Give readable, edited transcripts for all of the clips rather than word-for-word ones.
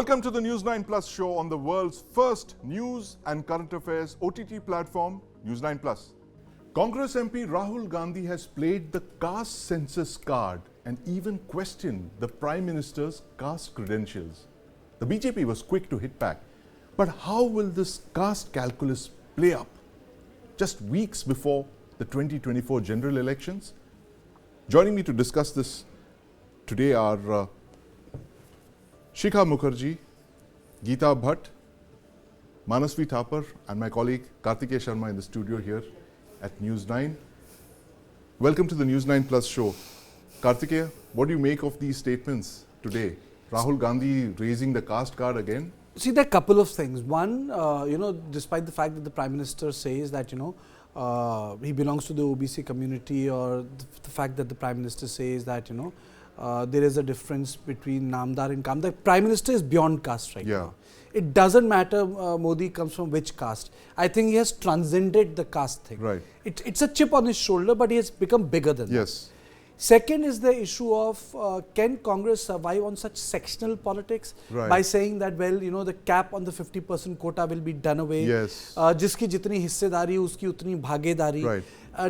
Welcome to the News9 Plus Show on the world's first news and current affairs OTT platform, News9 Plus. Congress MP Rahul Gandhi has played the caste census card and even questioned the Prime Minister's caste credentials. The BJP was quick to hit back. But how will this caste calculus play up just weeks before the 2024 general elections? Joining me to discuss this today are Shikha Mukerjee, Geeta Bhatt, Manasvi Thapar and my colleague Kartikeya Sharma in the studio here at News9. Welcome to the News9 Plus Show. Kartikeya, what do you make of these statements today? Rahul Gandhi raising the caste card again? See, there are a couple of things. One, despite the fact that the Prime Minister says that, he belongs to the OBC community, or the fact that the Prime Minister says that, there is a difference between Namdar and Kam. The Prime Minister is beyond caste right now. It doesn't matter Modi comes from which caste. I think he has transcended the caste thing. Right. It's a chip on his shoulder, but he has become bigger than that. Second is the issue of can Congress survive on such sectional politics by saying that, well, the cap on the 50% quota will be done away. Jiski jitni hissedari, uski utni bhagedari.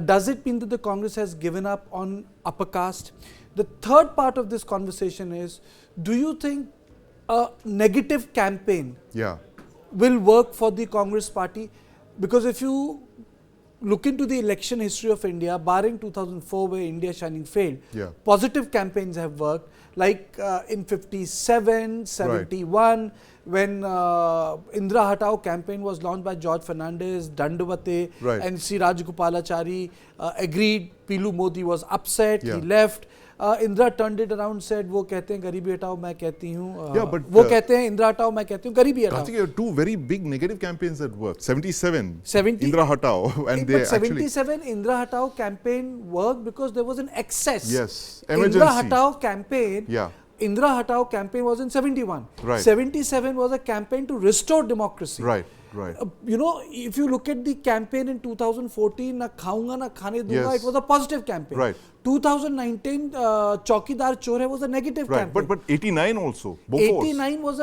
Does it mean that the Congress has given up on upper caste? The third part of this conversation is, do you think a negative campaign will work for the Congress party? Because if you look into the election history of India, barring 2004 where India Shining failed, positive campaigns have worked, like in 57, 71, when Indra Hatao campaign was launched by George Fernandez, Dandavate and C. Rajagopalachari agreed, Pilu Modi was upset, he left. Indra turned it around, said, वो कहते हैं गरीबी हटाओ मैं कहती हूँ वो कहते हैं इंदिरा हटाओ मैं कहती हूँ गरीबी हटाओ. Two very big negative campaigns that worked. 77 Indra Hatao, and they 77 Indra Hatao campaign worked because there was an excess. Emergency. Indra Hatao campaign Indra Hatao campaign was in 71. 77 was a campaign to restore democracy. If you look at the campaign in 2014, na khaunga na khane dunga, it was a positive campaign. 2019, Chaukidar Chor Hai was a negative campaign. But 89 also. 89 was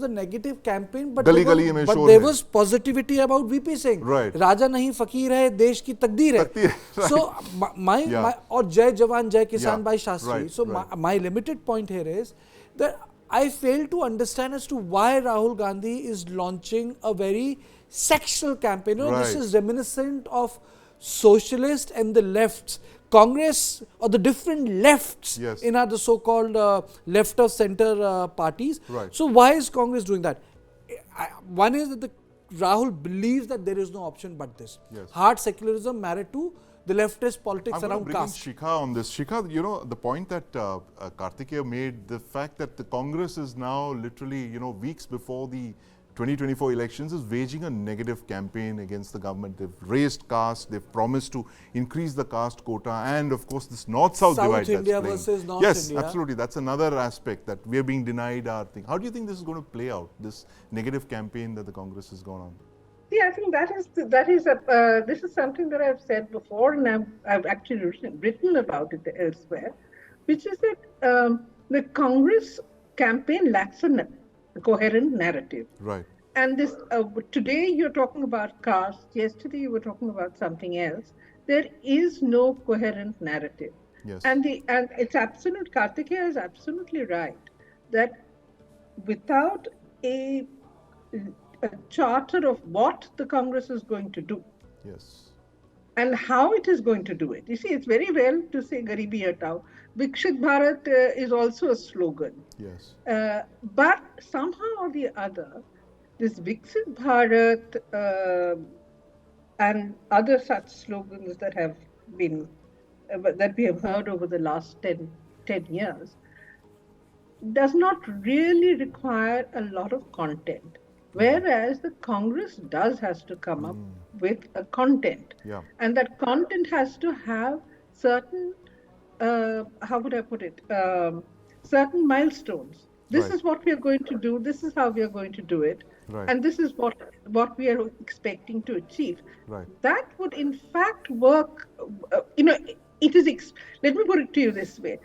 a negative campain, but there was positivity about VP Singh. Raja nahi fakir hai, desh ki takdeer hai. So my or Jai Jawan Jai Kisan by Shastri. So my limited point here is that I fail to understand as to why Rahul Gandhi is launching a very sectional campaign. This is reminiscent of socialist and the lefts. Congress or the different lefts in the so-called left of center parties. So why is Congress doing that? One is that Rahul believes that there is no option but this. Hard secularism married to the leftist politics around caste. Shikha on this. Shikha, the point that Kartikeya made, the fact that the Congress is now literally, weeks before the 2024 elections is waging a negative campaign against the government. They've raised caste, they've promised to increase the caste quota, and of course this north-south divide India that's versus North Yes, India. Absolutely. That's another aspect that we are being denied our thing. How do you think this is going to play out, this negative campaign that the Congress has gone on? See, I think this is something that I've said before, and I've actually written about it elsewhere, which is that the Congress campaign lacks a coherent narrative. And this today you're talking about caste. Yesterday you were talking about something else. There is no coherent narrative. And it's absolute. Kartikeya is absolutely right that without a charter of what the Congress is going to do and how it is going to do it. You see, it's very well to say Garibi Hatao. Vikshit Bharat is also a slogan. But somehow or the other, this Vikshit Bharat and other such slogans that have been, that we have heard over the last 10 years, does not really require a lot of content. Whereas the Congress has to come up with a content. And that content has to have certain, how would I put it, certain milestones. This is what we are going to do, this is how we are going to do it, and this is what we are expecting to achieve. That would in fact work, it is, let me put it to you this way,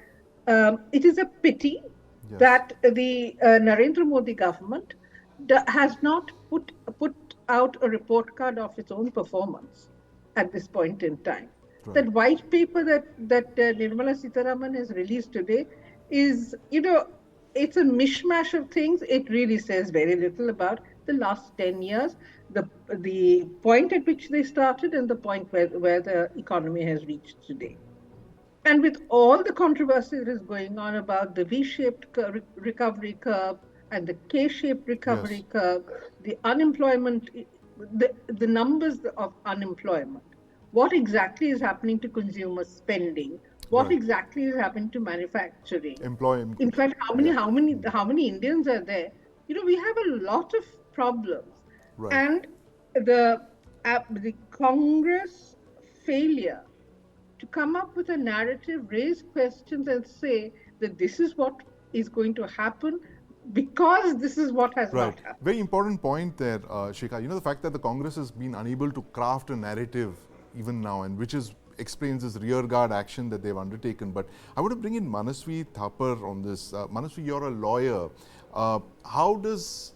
it is a pity that the Narendra Modi government has not put out a report card of its own performance at this point in time. Right. That white paper that Nirmala Sitharaman has released today is, it's a mishmash of things. It really says very little about the last 10 years, the point at which they started and the point where the economy has reached today. And with all the controversy that is going on about the V-shaped recovery curve and the K-shaped recovery curve, the unemployment, the numbers of unemployment, what exactly is happening to consumer spending? What exactly is happening to manufacturing? Employment. In fact, how many Indians are there? We have a lot of problems, and the Congress failure to come up with a narrative, raise questions, and say that this is what is going to happen because this is what has not happened. Very important point there, Shikha. The fact that the Congress has been unable to craft a narrative even now, and which explains this rearguard action that they've undertaken. But I want to bring in Manasvi Thapar on this. Manasvi, you're a lawyer. How does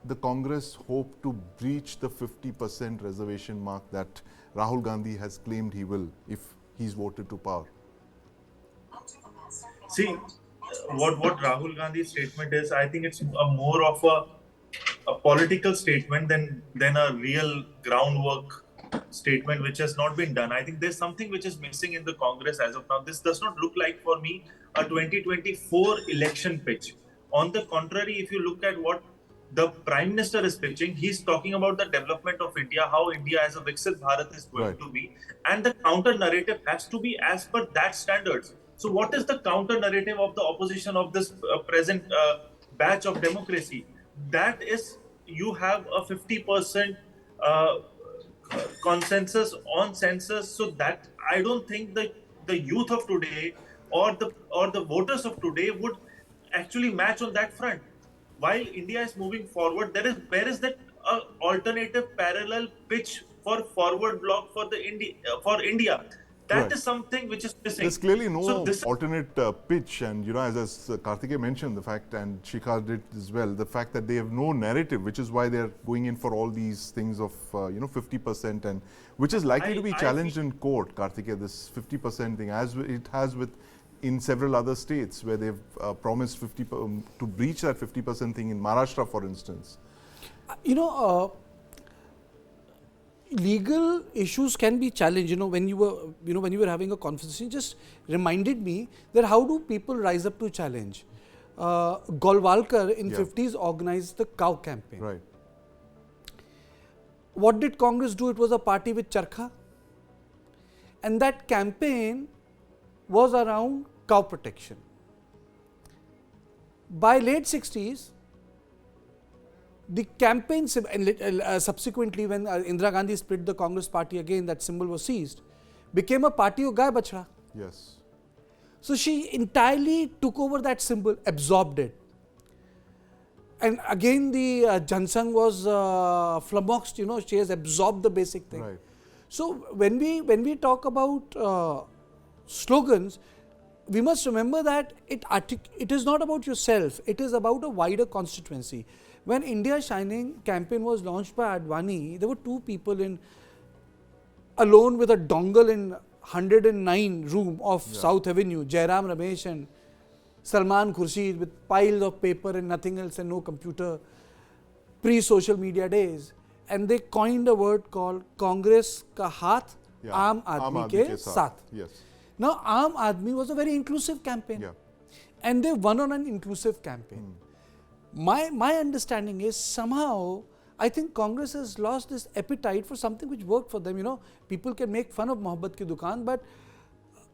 the Congress hope to breach the 50% reservation mark that Rahul Gandhi has claimed he will if he's voted to power? See, what Rahul Gandhi's statement is, I think it's more of a political statement than a real groundwork statement which has not been done. I think there's something which is missing in the Congress as of now. This does not look like for me a 2024 election pitch. On the contrary, if you look at what the Prime Minister is pitching, he's talking about the development of India, how India as a Viksit Bharat is going to be, and the counter narrative has to be as per that standards. So what is the counter narrative of the opposition of this present batch of democracy? That is, you have a 50% consensus on census, so that I don't think that the youth of today or the voters of today would actually match on that front. While India is moving forward, where is that alternative parallel pitch for forward bloc for India? That is something which is missing. There's clearly no alternate pitch, and as Kartikeya mentioned, the fact, and Shikha did as well, the fact that they have no narrative, which is why they're going in for all these things of 50%, and which is likely to be challenged in court. Kartikeya, this 50% thing, as it has in several other states where they've promised to breach that 50% thing in Maharashtra, for instance. Legal issues can be challenged. When you were having a conversation, just reminded me that how do people rise up to challenge? Golwalkar in 50s organized the cow campaign. Right. What did Congress do? It was a party with charkha, and that campaign was around cow protection. By late 60s, the campaign, and subsequently when Indira Gandhi split the Congress party again, that symbol was seized, became a party of Gai Bachra. Yes. So she entirely took over that symbol, absorbed it. And again the Jansangh was flummoxed, she has absorbed the basic thing. Right. So when we talk about slogans, we must remember that it is not about yourself, it is about a wider constituency. When India Shining campaign was launched by Advani, there were two people alone with a dongle in 109 room of South Avenue, Jairam Ramesh and Salman Khurshid, with piles of paper and nothing else and no computer, pre-social media days. And they coined a word called Congress ka haath, Aam Aadmi ke saath. Yes. Now, Aam Aadmi was a very inclusive campaign, and they won on an inclusive campaign. My understanding is somehow I think Congress has lost this appetite for something which worked for them. People can make fun of Mohabbat ki Dukaan, but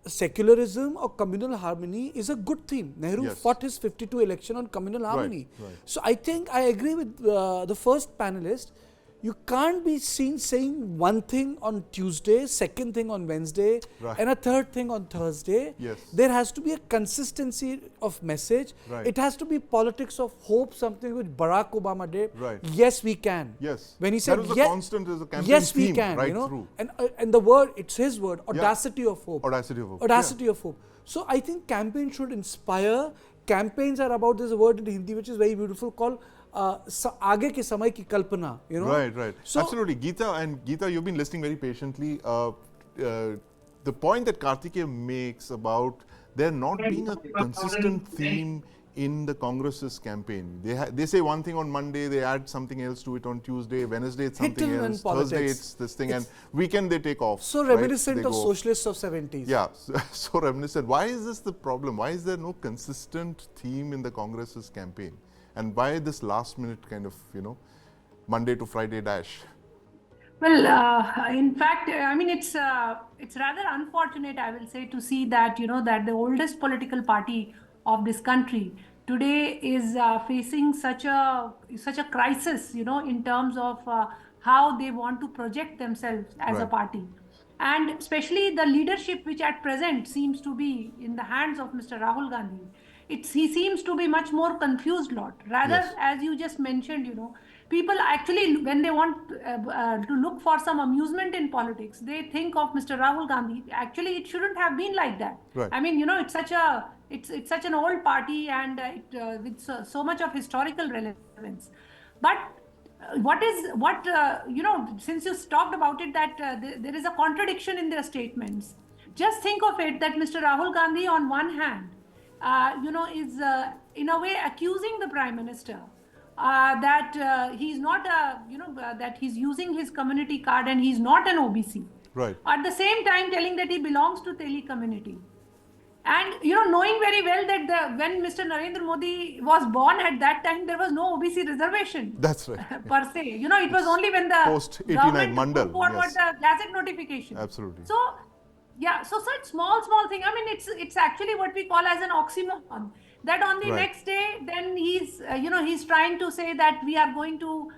secularism or communal harmony is a good theme. Nehru fought his 52 election on communal harmony. Right. So I think I agree with the first panelist. You can't be seen saying one thing on Tuesday, second thing on Wednesday, and a third thing on Thursday. Yes. There has to be a consistency of message. Right. It has to be politics of hope, something which Barack Obama did. Right. Yes, we can. Yes. When he said, that was a constant as a campaign yes, theme, we can. Right through. And the word, it's his word, audacity of hope. Audacity of hope. Audacity of hope. So I think campaign should inspire campaigns are about, there's a word in Hindi which is very beautiful called aage ke samay ki kalpana, you know. Right. So absolutely. Geeta, you've been listening very patiently. The point that Kartikeya makes about there not being a consistent theme in the Congress's campaign. They say one thing on Monday, they add something else to it on Tuesday, Wednesday it's something else, Thursday it's this thing, and weekend they take off. So reminiscent of socialists of 70s. Yeah, so reminiscent. Why is this the problem? Why is there no consistent theme in the Congress's campaign? And why this last minute kind of, Monday to Friday dash? Well, in fact, I mean, it's rather unfortunate, I will say, to see that, that the oldest political party of this country today is facing such a crisis, in terms of how they want to project themselves as a party. And especially the leadership which at present seems to be in the hands of Mr. Rahul Gandhi. He seems to be much more confused lot. Rather, as you just mentioned, people actually, when they want to look for some amusement in politics, they think of Mr. Rahul Gandhi. Actually, it shouldn't have been like that. Right. I mean, it's such an old party and with so much of historical relevance. But since you talked about it, that there is a contradiction in their statements. Just think of it that Mr. Rahul Gandhi, on one hand, is in a way accusing the Prime Minister that he's not that he's using his community card and he's not an OBC. Right. At the same time, telling that he belongs to Teli community. And, knowing very well that when Mr. Narendra Modi was born, at that time, there was no OBC reservation. That's right. Per se. It was only when the post-89 Mandal. Put forward the Gazette notification. Absolutely. So, so such small thing. I mean, it's actually what we call as an oxymoron. That on the next day, then he's, he's trying to say that we are going to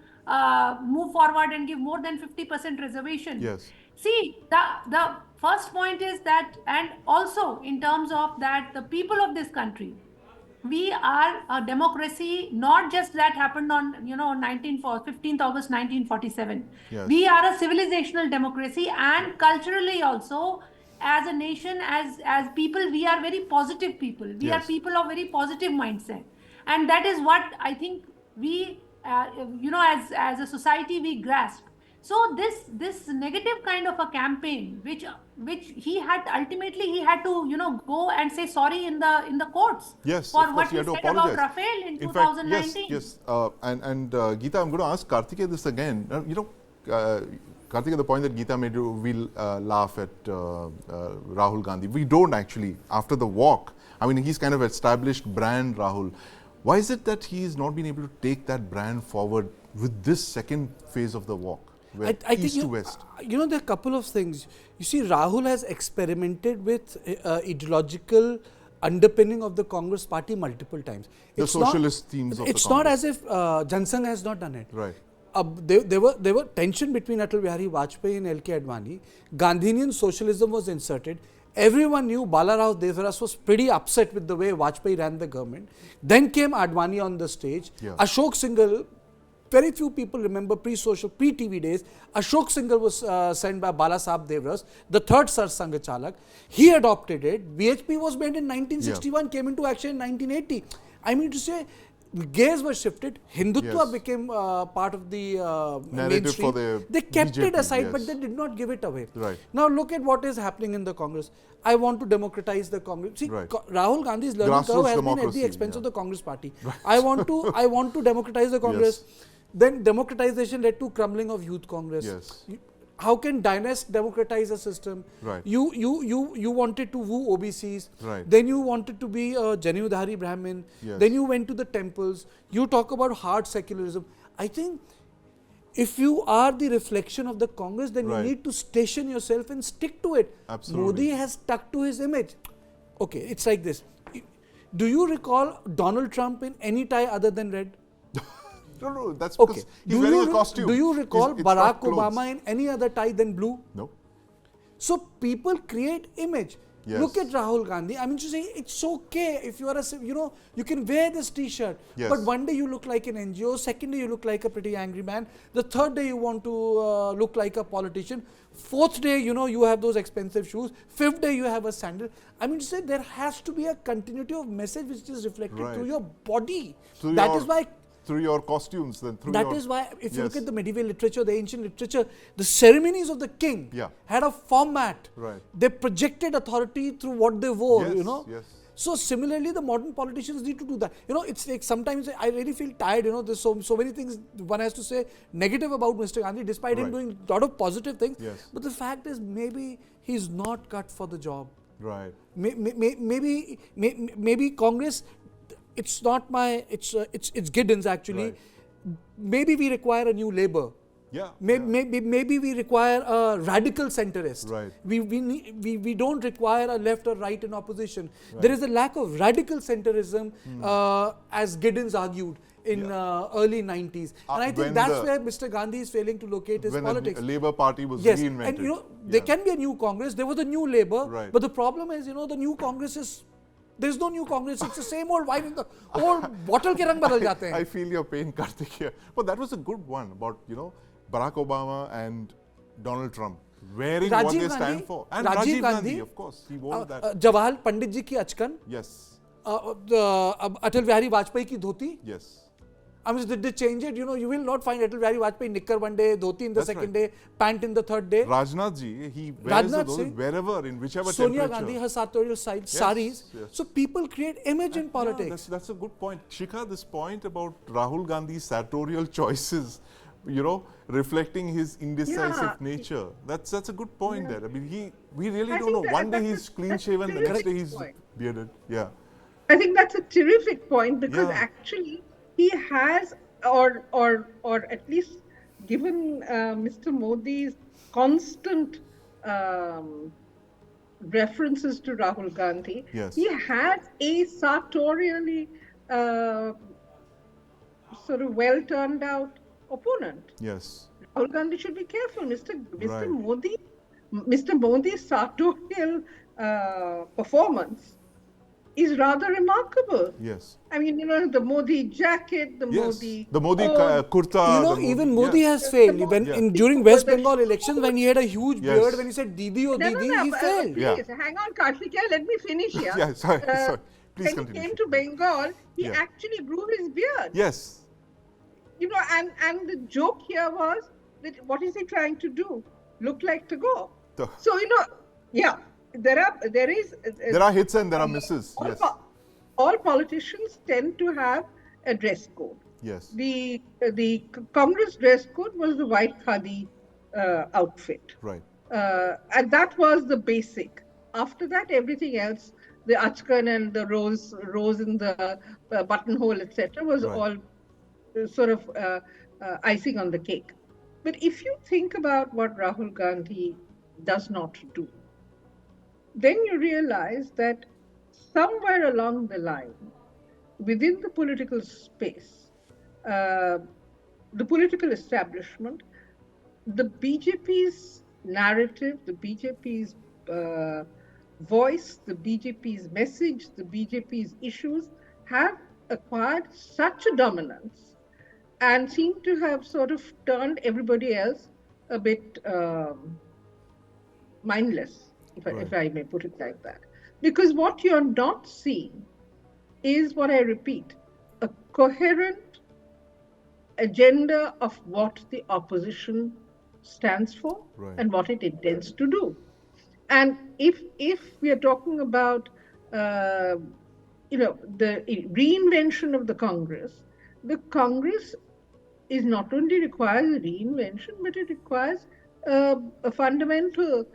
move forward and give more than 50% reservation. Yes. See, the first point is that, and also in terms of that, the people of this country, we are a democracy, not just that happened on, 15th August 1947. Yes. We are a civilizational democracy, and culturally also, as a nation, as people, we are very positive people. We are people of very positive mindset. And that is what I think we, as a society, we grasp. So this negative kind of a campaign, which he had to go and say sorry in the courts for what he said about Rafale in 2019. Yes. And Geeta, I'm going to ask Kartikeya this again. Kartikeya, the point that Geeta made, we'll laugh at Rahul Gandhi. We don't actually. After the walk, I mean, he's kind of established brand Rahul. Why is it that he's not been able to take that brand forward with this second phase of the walk? I think to west. There are a couple of things. You see, Rahul has experimented with ideological underpinning of the Congress party multiple times. The socialist themes of the Congress. It's not as if Jansangh has not done it. Right. There were tension between Atal Bihari Vajpayee and L.K. Advani. Gandhinian socialism was inserted. Everyone knew Balarao Devaras was pretty upset with the way Vajpayee ran the government. Then came Advani on the stage. Yeah. Ashok Singhal. Very few people remember pre-social, pre-TV days. Ashok Singhal was sent by Bala Sahab Devras, the third Sar Sangh Chalak. He adopted it. BHP was made in 1961, came into action in 1980. I mean to say, gaze was shifted. Hindutva became part of the mainstream. They kept BJP, it aside, but they did not give it away. Right. Now look at what is happening in the Congress. I want to democratize the Congress. See, Rahul Gandhi's learning curve has been at the expense of the Congress party. Right. I want to democratize the Congress. Yes. Then democratization led to crumbling of Youth Congress. Yes. How can dynast democratize a system? Right. You wanted to woo OBCs. Right. Then you wanted to be a Janudhari Brahmin. Yes. Then you went to the temples. You talk about hard secularism. I think if you are the reflection of the Congress, then you need to station yourself and stick to it. Absolutely. Modi has stuck to his image. Okay, it's like this. Do you recall Donald Trump in any tie other than red? No, that's because he's wearing a costume. Do you recall Barack Obama in any other tie than blue? No. So people create image. Yes. Look at Rahul Gandhi. I mean, to say it's okay if you are you can wear this T-shirt, Yes. but one day you look like an NGO, second day you look like a pretty angry man, the third day you want to look like a politician, fourth day, you have those expensive shoes, fifth day you have a sandal. I mean, to say there has to be a continuity of message which is reflected through your body. That is why. Through your costumes, then through That is why, if you look at the medieval literature, the ancient literature, the ceremonies of the king had a format. Right. They projected authority through what they wore, Yes. So similarly, the modern politicians need to do that. It's like sometimes I really feel tired, there's so many things one has to say negative about Mr. Gandhi, despite him doing a lot of positive things. Yes. But the fact is, maybe he's not cut for the job. Right. Maybe Congress, it's not it's Giddens actually. Right. Maybe we require a new Labour. Yeah. Maybe we require a radical centrist. Right. We don't require a left or right in opposition. Right. There is a lack of radical centrism, as Giddens argued in early 90s. And I think that's where Mr. Gandhi is failing to locate his politics. When the Labour Party was reinvented. And there can be a new Congress. There was a new Labour. But the problem is, the new Congress is... There's no new Congress. It's the same old wine in the old bottle ke rang badal jate hain. I feel your pain, Kartikeya. But that was a good one about, Barack Obama and Donald Trump wearing what they stand for. And Rajiv Gandhi, of course, he wore that. Jawahar Pandit ji ki achkan. Yes. Atal Bihari Vajpayee ki dhoti. Yes. I mean, did they change it? You will not find Atal Bihari Vajpayee knicker one day, dhoti in the second day, pant in the third day. Rajnath ji, he wears those wherever, in whichever Sonia temperature. Gandhi, her sartorial saris. Yes. So people create image in politics. That's a good point. Shikha, this point about Rahul Gandhi's sartorial choices, reflecting his indecisive nature. That's a good point there. I mean, we really don't know. One day he's clean shaven, the next day he's bearded. Yeah. I think that's a terrific point because actually he has, or at least given Mr. Modi's constant references to Rahul Gandhi, he has a sartorially sort of well turned out opponent. Yes. Rahul Gandhi should be careful. Mr. Modi's sartorial performance is rather remarkable. Yes. I mean, the Modi jacket, the Modi kurta. Even Modi has failed. During West Bengal elections, when he had a huge beard, when he said Didi or Didi, he failed. Please, hang on, Kartikeya, let me finish here. Sorry. Please when continue. he came to Bengal, he actually grew his beard. Yes. And the joke here was that what is he trying to do? Look like Tagore. So, there are hits and there are misses. Yes. All politicians tend to have a dress code. Yes. The Congress dress code was the white khadi outfit. Right. And that was the basic. After that, everything else, the achkan and the rose in the buttonhole, etc., was all sort of icing on the cake. But if you think about what Rahul Gandhi does not do, then you realize that somewhere along the line, within the political space, the political establishment, the BJP's narrative, the BJP's voice, the BJP's message, the BJP's issues have acquired such a dominance and seem to have sort of turned everybody else a bit mindless. If I may put it like that. Because what you're not seeing is, what I repeat, a coherent agenda of what the opposition stands for and what it intends to do. And if we are talking about, the reinvention of the Congress is not only requires a reinvention, but it requires a fundamental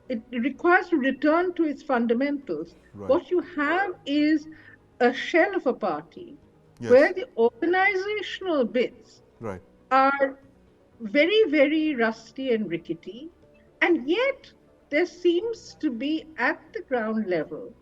it requires to return to its fundamentals. What you have is a shell of a party where the organizational bits are very, very rusty and rickety, and yet there seems to be at the ground level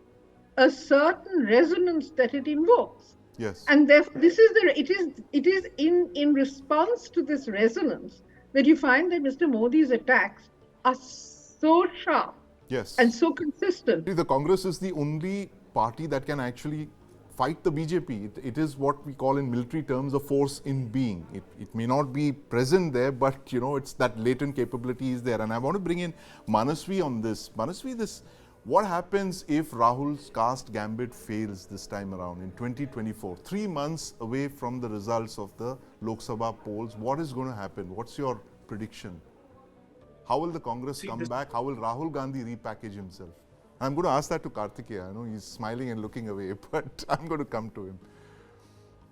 a certain resonance that it invokes. Yes. And therefore, it is in response to this resonance that you find that Mr. Modi's attacks are so sharp Yes. And so consistent. The Congress is the only party that can actually fight the BJP. It is what we call in military terms a force in being. It may not be present there, but it's that latent capability is there. And I want to bring in Manasvi on this. Manasvi, what happens if Rahul's caste gambit fails this time around in 2024? 3 months away from the results of the Lok Sabha polls, what is going to happen? What's your prediction? How will the Congress come back? How will Rahul Gandhi repackage himself? I'm going to ask that to Kartikeya. I know he's smiling and looking away, but I'm going to come to him.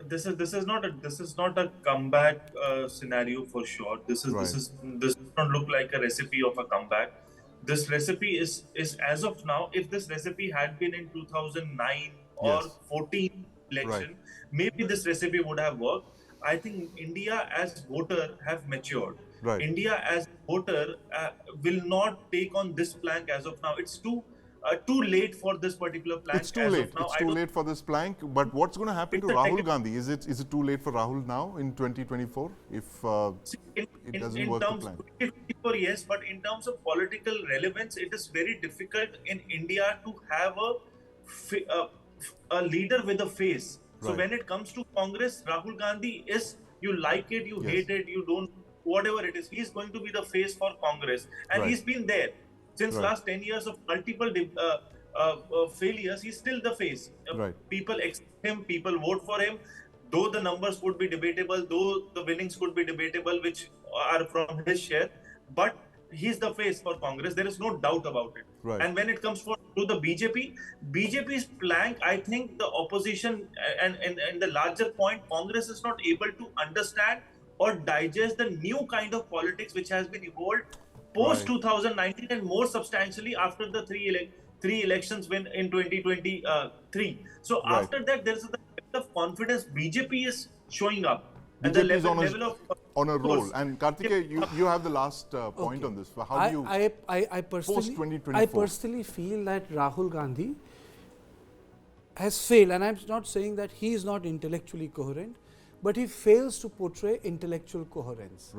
This is not a comeback scenario for sure. This does not look like a recipe of a comeback. This recipe is as of now. If this recipe had been in 2009 or 14 election, maybe this recipe would have worked. I think India as voter have matured. India as voter will not take on this plank as of now. It's too late for this particular plank. It's too late. It's too late for this plank. But what's going to happen to Rahul Gandhi? Is it too late for Rahul now in 2024 if it doesn't work the plank? Yes, but in terms of political relevance, it is very difficult in India to have a leader with a face. So when it comes to Congress, Rahul Gandhi is, you like it, you hate it, you don't, whatever it is, he's going to be the face for Congress. And he's been there. Since last 10 years of multiple failures, he's still the face. People accept him, people vote for him, though the numbers would be debatable, though the winnings could be debatable, which are from his share, but he's the face for Congress. There is no doubt about it. And when it comes to the BJP's plank, I think the opposition and the larger point, Congress is not able to understand or digest the new kind of politics which has been evolved post 2019 and more substantially after the three elections win in 2023. So after that, there is a level of confidence BJP is showing up. And the level on a roll. And Kartikeya, you have the last point on this. How do you I personally feel that Rahul Gandhi has failed, and I'm not saying that he is not intellectually coherent, but he fails to portray intellectual coherence.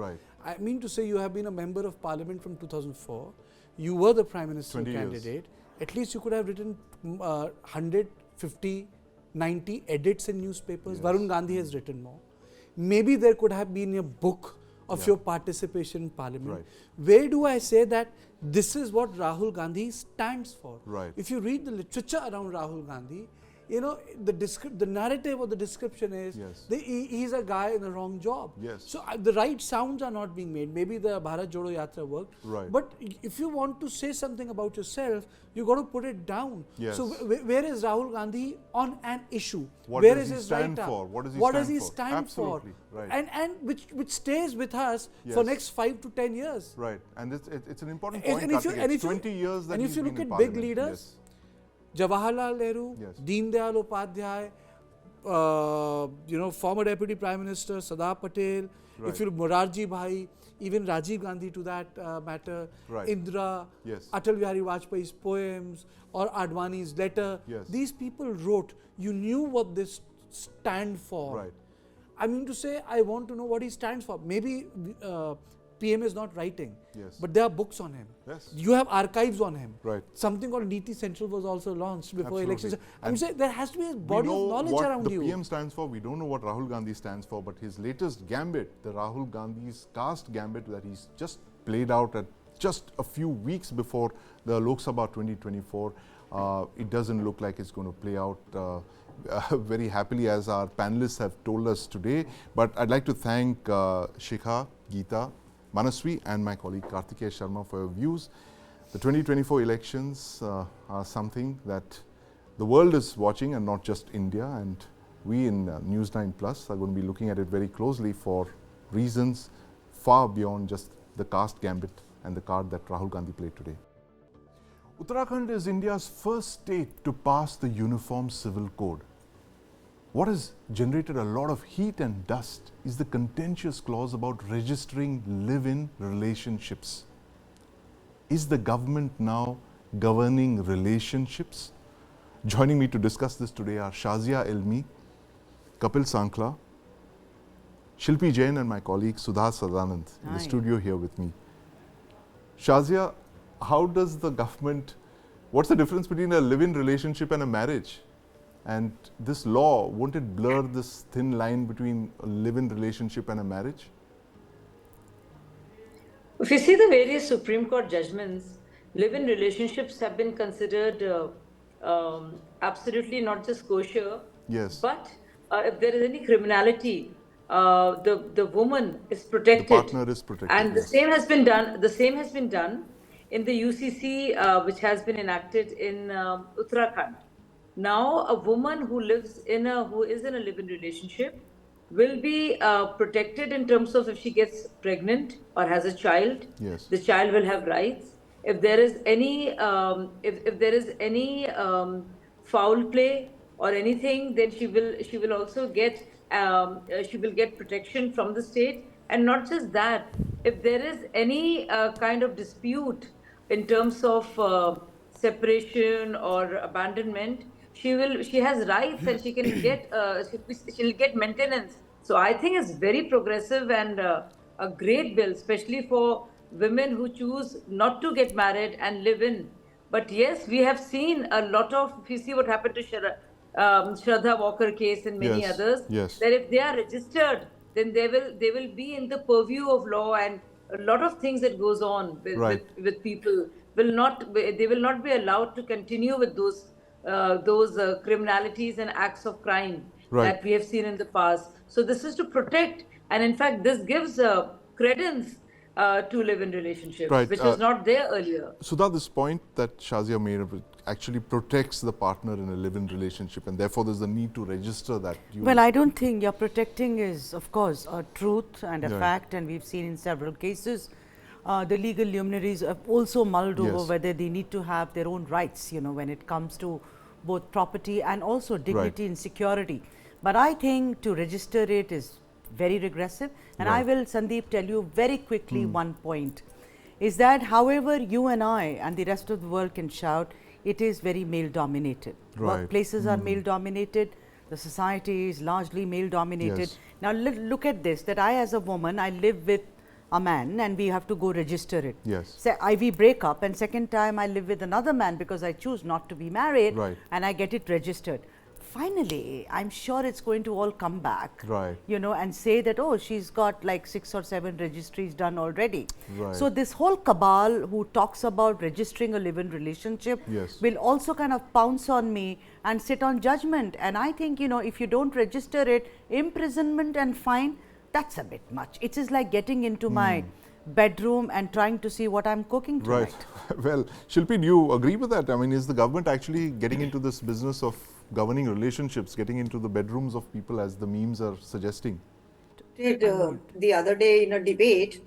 I mean to say, you have been a member of parliament from 2004. You were the prime minister candidate. At least you could have written 150, 90 edits in newspapers. Varun Gandhi has written more. Maybe there could have been a book of your participation in parliament. Where do I say that this is what Rahul Gandhi stands for? If you read the literature around Rahul Gandhi, the narrative or the description is he's a guy in the wrong job. So the right sounds are not being made. Maybe the Bharat Jodo Yatra worked. But if you want to say something about yourself, you got to put it down. So where is Rahul Gandhi on an issue? Where does he stand for? What does he stand for? And which stays with us for next 5 to 10 years. And it's an important point. And if 20 years that if you look at big leaders, Jawaharlal Nehru, Deen Dayal Upadhyay, former Deputy Prime Minister Sardar Patel, if you look Morarji Bhai, even Rajiv Gandhi to that matter, Indira, Atal Bihari Vajpayee's poems or Advani's letter, these people wrote, you knew what this stand for. I mean to say, I want to know what he stands for. Maybe PM is not writing, but there are books on him. You have archives on him. Something called Niti Central was also launched before elections. I'm saying there has to be a body of knowledge around you. We know what the PM stands for. We don't know what Rahul Gandhi stands for, but his latest gambit, the Rahul Gandhi's caste gambit that he's just played out at just a few weeks before the Lok Sabha 2024, it doesn't look like it's going to play out very happily, as our panelists have told us today. But I'd like to thank Shikha, Geeta, Manasvi and my colleague Kartikeya Sharma for your views. The 2024 elections are something that the world is watching, and not just India, and we in News9 Plus are going to be looking at it very closely for reasons far beyond just the caste gambit and the card that Rahul Gandhi played today. Uttarakhand is India's first state to pass the Uniform Civil Code. What has generated a lot of heat and dust is the contentious clause about registering live-in relationships. Is the government now governing relationships? Joining me to discuss this today are Shazia Elmi, Kapil Sankla, Shilpi Jain and my colleague Sudha Sadanand in the studio here with me. Shazia, how does the government, what's the difference between a live-in relationship and a marriage? And this law, won't it blur this thin line between a live-in relationship and a marriage? If you see the various Supreme Court judgments, live-in relationships have been considered absolutely not just kosher, yes, but if there is any criminality, the woman is protected. The partner is protected. And yes. the same has been done. The same has been done in the UCC, which has been enacted in Uttarakhand. Now, a woman who is in a live-in relationship will be protected in terms of if she gets pregnant or has a child. Yes. The child will have rights. If there is any foul play or anything, then she will also get protection from the state. And not just that, if there is any kind of dispute in terms of separation or abandonment, she has rights and she can get she'll get maintenance. So I think it's very progressive and a great bill, especially for women who choose not to get married and live in. But yes, we have seen a lot of, if you see what happened to Shraddha Walker case and many yes. others, yes. that if they are registered, then they will be in the purview of law, and a lot of things that goes on with people will not be allowed to continue with those criminalities and acts of crime that we have seen in the past. So this is to protect, and in fact this gives credence to live-in relationships, which was not there earlier. Sudha, this point that Shazia made actually protects the partner in a live-in relationship, and therefore there's a need to register that. Well, I don't think you're protecting is, of course, a truth and a fact, and we've seen in several cases. The legal luminaries have also mulled over whether they need to have their own rights, when it comes to both property and also dignity and security. But I think to register it is very regressive. And I will, Sandeep, tell you very quickly one point, is that however you and I and the rest of the world can shout, it is very male dominated. Workplaces are male dominated. The society is largely male dominated. Now look at this, that I as a woman, I live with a man and we have to go register it. Say we break up, and second time I live with another man because I choose not to be married, and I get it registered. Finally, I'm sure it's going to all come back, and say that, oh, she's got like 6 or 7 registries done already. So this whole cabal who talks about registering a live-in relationship will also kind of pounce on me and sit on judgment. And I think, if you don't register it, imprisonment and fine, that's a bit much. It is like getting into my bedroom and trying to see what I'm cooking tonight. Well, Shilpi, do you agree with that? I mean, is the government actually getting into this business of governing relationships, getting into the bedrooms of people, as the memes are suggesting? The other day in a debate,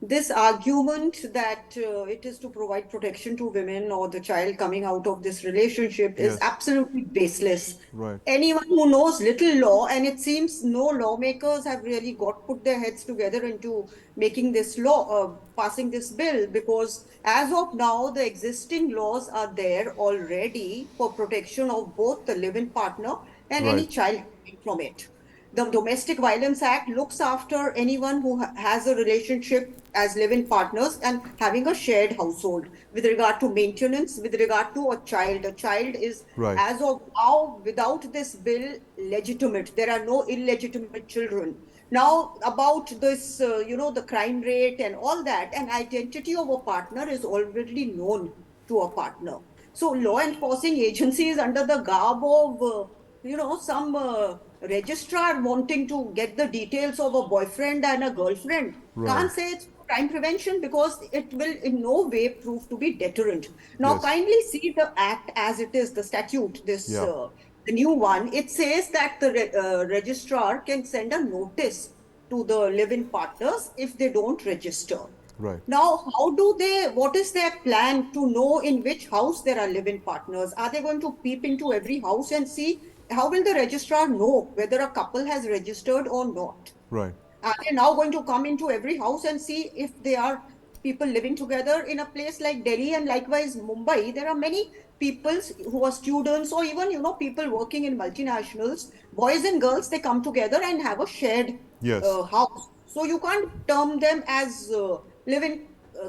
this argument that it is to provide protection to women or the child coming out of this relationship is absolutely baseless. Anyone who knows little law, and it seems no lawmakers have really put their heads together into making this law, passing this bill, because as of now the existing laws are there already for protection of both the live-in partner and any child from it. The Domestic Violence Act looks after anyone who has a relationship as live-in partners and having a shared household with regard to maintenance, with regard to a child. A child is, as of now, without this bill, legitimate. There are no illegitimate children. Now, about this, the crime rate and all that, an identity of a partner is already known to a partner. So, law enforcing agencies under the garb of, some registrar wanting to get the details of a boyfriend and a girlfriend can't say it's crime prevention, because it will in no way prove to be deterrent. Now, kindly see the act as it is, the statute, the new one. It says that the registrar can send a notice to the live-in partners if they don't register. Now, what is their plan to know in which house there are live-in partners? Are they going to peep into every house and see? How will the registrar know whether a couple has registered or not? Are they now going to come into every house and see if they are people living together in a place like Delhi and likewise Mumbai? There are many people who are students, or even, people working in multinationals, boys and girls, they come together and have a shared house. So you can't term them as live-in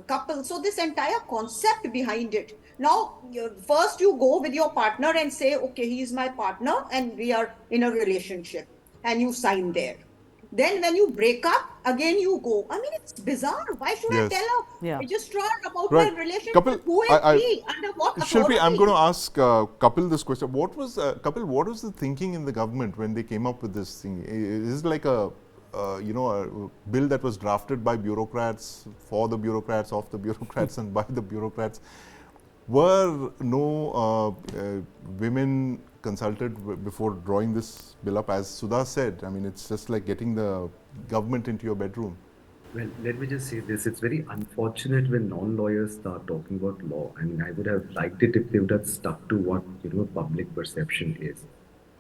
couple. So this entire concept behind it. Now, first you go with your partner and say, okay, he is my partner and we are in a relationship, and you sign there. Then when you break up, again you go. I mean, it's bizarre. Why should I tell a registrar about my relationship? Kapil, who is he? Under what authority? Shilpi, I'm going to ask Kapil this question. What was the thinking in the government when they came up with this thing? Is it like a bill that was drafted by bureaucrats, for the bureaucrats, of the bureaucrats and by the bureaucrats? Were no women consulted before drawing this bill up? As Sudha said, I mean, it's just like getting the government into your bedroom. Well, let me just say this. It's very unfortunate when non-lawyers start talking about law. I mean, I would have liked it if they would have stuck to what, public perception is.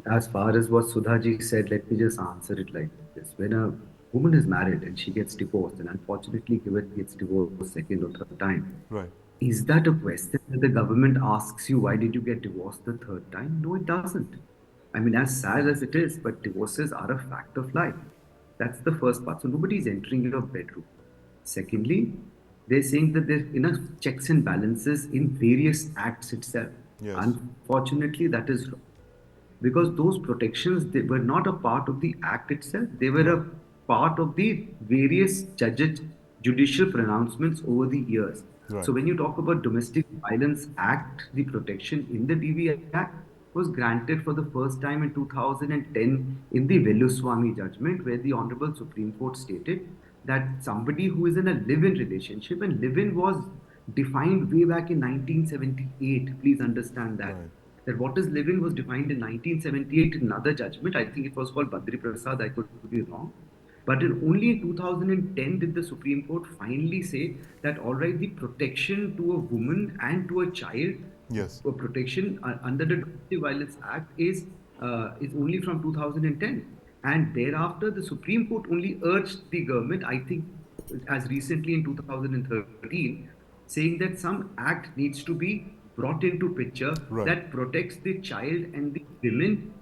As far as what Sudhaji said, let me just answer it like this. When a woman is married and she gets divorced, and unfortunately gets divorced a second or third time, right? Is that a question that the government asks you, why did you get divorced the third time? No, it doesn't. I mean, as sad as it is, but divorces are a fact of life. That's the first part. So nobody's entering your bedroom. Secondly, they're saying that there's enough checks and balances in various acts itself. Yes. Unfortunately, that is wrong. Because those protections, they were not a part of the act itself. They were a part of the various judicial pronouncements over the years. Right. So when you talk about Domestic Violence Act, the protection in the DV Act was granted for the first time in 2010 in the Veluswamy judgment, where the Honorable Supreme Court stated that somebody who is in a live-in relationship, and live-in was defined way back in 1978, please understand that. Right. That what is live-in was defined in 1978 in another judgment. I think it was called Badri Prasad, I could be wrong. But only in 2010 did the Supreme Court finally say that, all right, the protection to a woman and to a child, protection under the Domestic Violence Act is only from 2010. And thereafter, the Supreme Court only urged the government, I think as recently in 2013, saying that some act needs to be brought into picture that protects the child and the women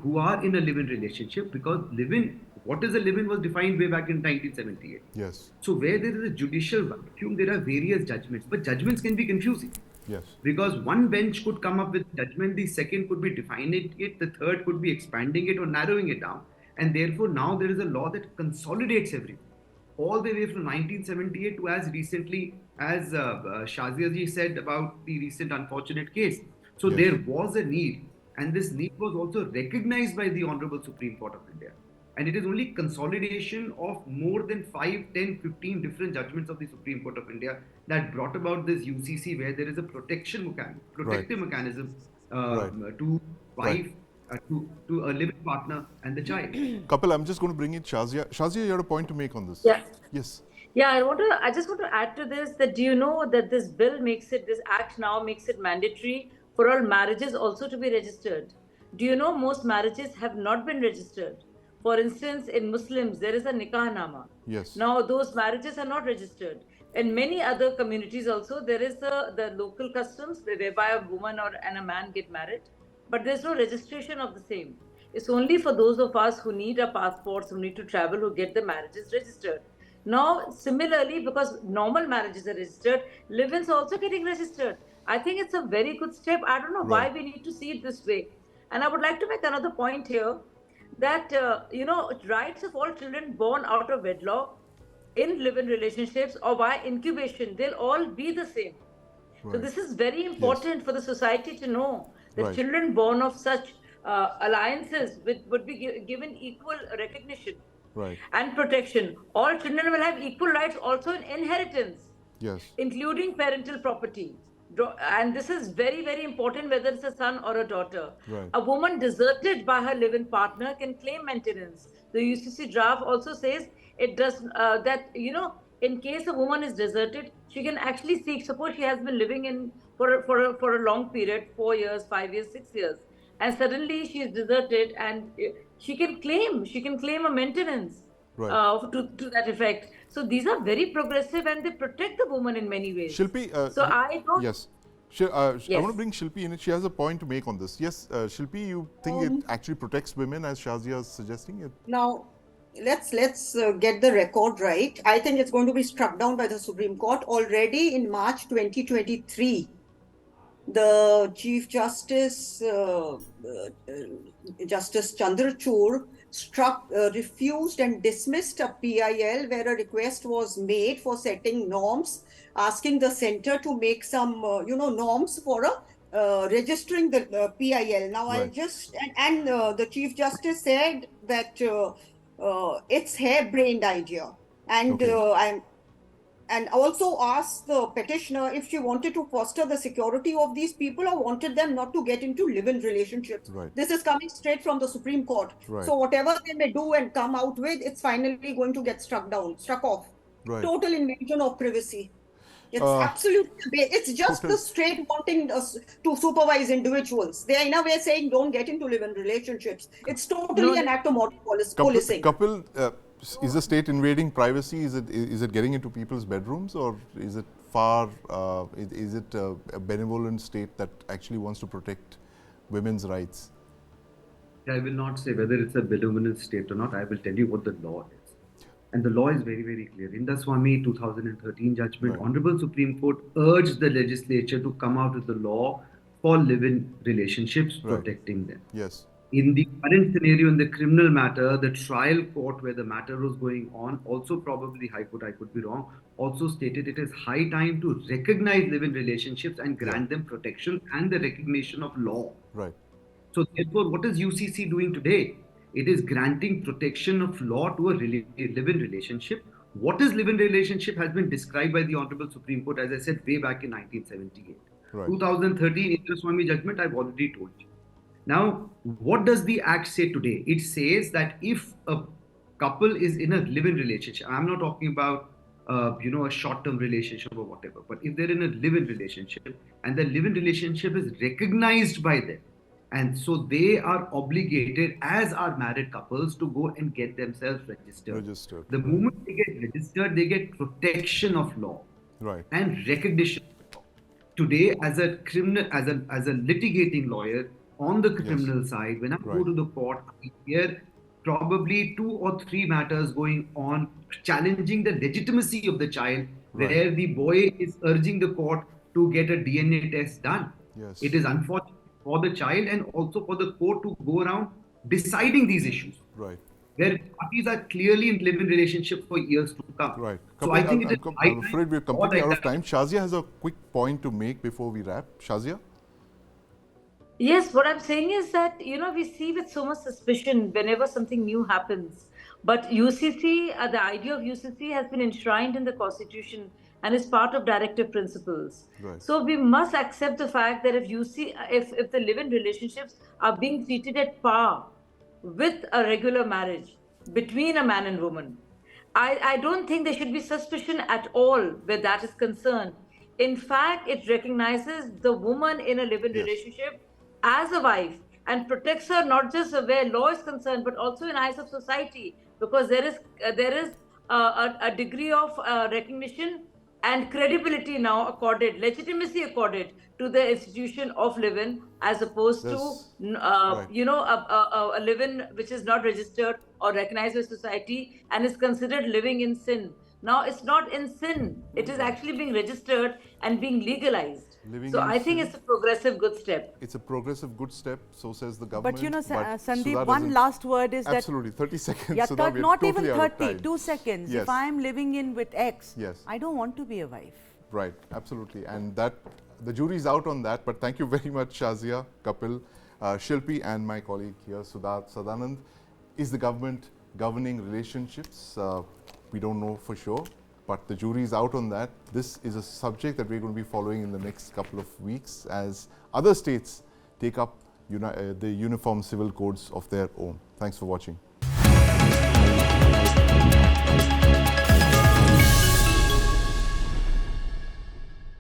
who are in a live-in relationship, because live-in, what is a live-in was defined way back in 1978. Yes. So where there is a judicial vacuum, there are various judgments, but judgments can be confusing. Yes. Because one bench could come up with judgment, the second could be defining it, the third could be expanding it or narrowing it down. And therefore now there is a law that consolidates everything. All the way from 1978 to as recently as Shazia ji said about the recent unfortunate case. So there was a need, and this need was also recognized by the Honorable Supreme Court of India. And it is only consolidation of more than 5, 10, 15 different judgments of the Supreme Court of India that brought about this UCC, where there is a protective mechanism to wife, to a living partner and the child. Kapil, I'm just going to bring in Shazia. Shazia, you had a point to make on this. Yeah. Yes. Yeah, I just want to add to this that, do you know that this act now makes it mandatory for all marriages also to be registered? Do you know most marriages have not been registered? For instance, in Muslims, there is a nikah nama. Yes. Now, those marriages are not registered. In many other communities also, there is the local customs whereby a woman and a man get married, but there's no registration of the same. It's only for those of us who need a passports, who need to travel, who get the marriages registered. Now, similarly, because normal marriages are registered, live-ins are also getting registered. I think it's a very good step. I don't know why we need to see it this way. And I would like to make another point here, that, rights of all children born out of wedlock, in live-in relationships or by incubation, they'll all be the same. Right. So this is very important for the society to know that children born of such alliances would be given equal recognition and protection. All children will have equal rights also in inheritance, including parental property. And this is very, very important, whether it's a son or a daughter. A woman deserted by her live-in partner can claim maintenance. The UCC draft also says it does that, in case a woman is deserted, she can actually seek, suppose she has been living in for a long period, 4 years, 5 years, 6 years, and suddenly she is deserted, and she can claim a maintenance to that effect. So these are very progressive, and they protect the woman in many ways. Shilpi, I don't. Yes. I want to bring Shilpi in. She has a point to make on this. Yes, Shilpi, you think it actually protects women, as Shazia is suggesting? Now, let's get the record right. I think it's going to be struck down by the Supreme Court. Already in March 2023, the Chief Justice, Justice Chandrachud, refused and dismissed a PIL where a request was made for setting norms, asking the center to make some, norms for registering the PIL. Now, right. The Chief Justice said that it's harebrained idea. And okay. And also asked the petitioner if she wanted to foster the security of these people or wanted them not to get into live-in relationships. Right. This is coming straight from the Supreme Court. Right. So whatever they may do and come out with, it's finally going to get struck off. Right. Total invasion of privacy. It's absolutely, it's just the state wanting us to supervise individuals. They are in a way saying don't get into live-in relationships. It's totally an act of moral policing. Kapil, is the state invading privacy? Is it getting into people's bedrooms, or is it is it a benevolent state that actually wants to protect women's rights? I will not say whether it's a benevolent state or not. I will tell you what the law is. And the law is very, very clear. In the Swamy 2013 judgment, right. Honorable Supreme Court urged the legislature to come out with the law for live-in relationships, right. Protecting them. Yes. In the current scenario, in the criminal matter, the trial court where the matter was going on, also probably High Court, I could be wrong, also stated it is high time to recognize live-in relationships and grant them protection and the recognition of law. Right. So therefore, what is UCC doing today? It is granting protection of law to a live-in relationship. What is live-in relationship has been described by the Honorable Supreme Court, as I said, way back in 1978. Right. 2013 in the Swamy judgment, I've already told you. Now, what does the Act say today? It says that if a couple is in a live-in relationship, I'm not talking about a short-term relationship or whatever, but if they're in a live-in relationship and the live-in relationship is recognized by them, and so they are obligated as are married couples to go and get themselves registered. The moment they get registered, they get protection of law, right, and recognition of law. Today, as a litigating lawyer, on the criminal side, when I go to the court, I hear probably 2 or 3 matters going on challenging the legitimacy of the child, where the boy is urging the court to get a DNA test done. Yes. It is unfortunate for the child and also for the court to go around deciding these issues. Right. Where parties are clearly in live-in relationship for years to come. Right. So I think I'm afraid we're completely out of time. Shazia has a quick point to make before we wrap. Shazia? Yes, what I'm saying is that, we see with so much suspicion whenever something new happens. But UCC, the idea of UCC has been enshrined in the Constitution and is part of directive principles. Right. So we must accept the fact that if the live-in relationships are being treated at par with a regular marriage between a man and woman, I don't think there should be suspicion at all where that is concerned. In fact, it recognizes the woman in a live-in relationship as a wife and protects her not just where law is concerned, but also in eyes of society, because there is a degree of recognition and credibility now accorded, legitimacy accorded to the institution of live-in, as opposed to a live-in which is not registered or recognized by society and is considered living in sin. Now it's not in sin; it is actually being registered and being legalized. So I think it's a progressive good step. It's a progressive good step, so says the government. But Sandeep, one last word is absolutely, 30 seconds. Yeah, so not totally even 30, 2 seconds. Yes. If I am living in with X, yes, I don't want to be a wife. Right, absolutely. And that the jury's out on that. But thank you very much, Shazia, Kapil, Shilpi, and my colleague here, Sadanand. Is the government governing relationships? We don't know for sure. But the jury is out on that. This is a subject that we're going to be following in the next couple of weeks as other states take up the uniform civil codes of their own. Thanks for watching.